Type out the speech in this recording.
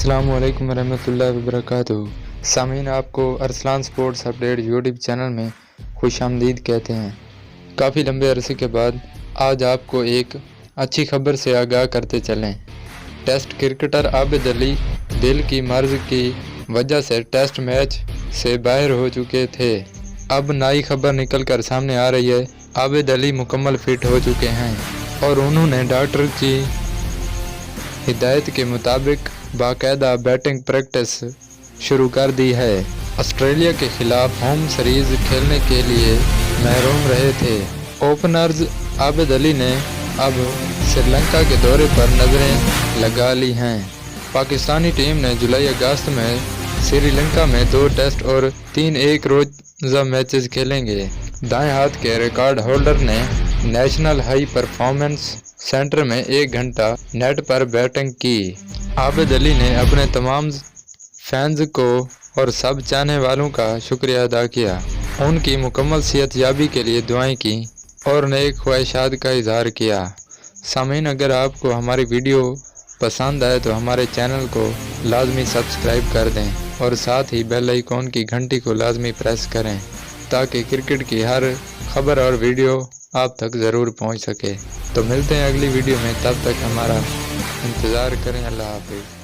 السلام علیکم ورحمۃ اللہ وبرکاتہ۔ سامعین، آپ کو Arsalan sports update YouTube channel میں خوش آمدید کہتے ہیں۔ کافی لمبے عرصے کے بعد آج آپ کو ایک اچھی خبر سے آگاہ کرتے چلیں۔ ٹیسٹ کرکٹر عابد علی دل کی مرض کی وجہ سے ٹیسٹ میچ سے باہر ہو چکے تھے۔ اب نئی خبر نکل کر سامنے آ رہی ہے۔ عابد علی مکمل فٹ ہو چکے ہیں اور انہوں نے ڈاکٹر کی ہدایت کے مطابق باقاعدہ بیٹنگ پریکٹس شروع کر دی ہے۔ آسٹریلیا کے خلاف ہوم سیریز کھیلنے کے لیے محروم رہے تھے۔ اوپنرز عابد علی نے اب سری لنکا کے دورے پر نظریں لگا لی ہیں۔ پاکستانی ٹیم نے جولائی اگست میں سری لنکا میں 2 ٹیسٹ اور 3 ایک روزہ میچز کھیلیں گے۔ دائیں ہاتھ کے ریکارڈ ہولڈر نے نیشنل ہائی پرفارمنس سینٹر میں 1 گھنٹہ نیٹ پر بیٹنگ کی۔ عابد علی نے اپنے تمام فینز کو اور سب چاہنے والوں کا شکریہ ادا کیا، ان کی مکمل صحت یابی کے لیے دعائیں کی اور نیک خواہشات کا اظہار کیا۔ سامعین، اگر آپ کو ہماری ویڈیو پسند آئے تو ہمارے چینل کو لازمی سبسکرائب کر دیں اور ساتھ ہی بیل آئیکن کی گھنٹی کو لازمی پریس کریں تاکہ کرکٹ کی ہر خبر اور ویڈیو آپ تک ضرور پہنچ سکے۔ تو ملتے ہیں اگلی ویڈیو میں، تب تک ہمارا انتظار کریں۔ اللہ حافظ۔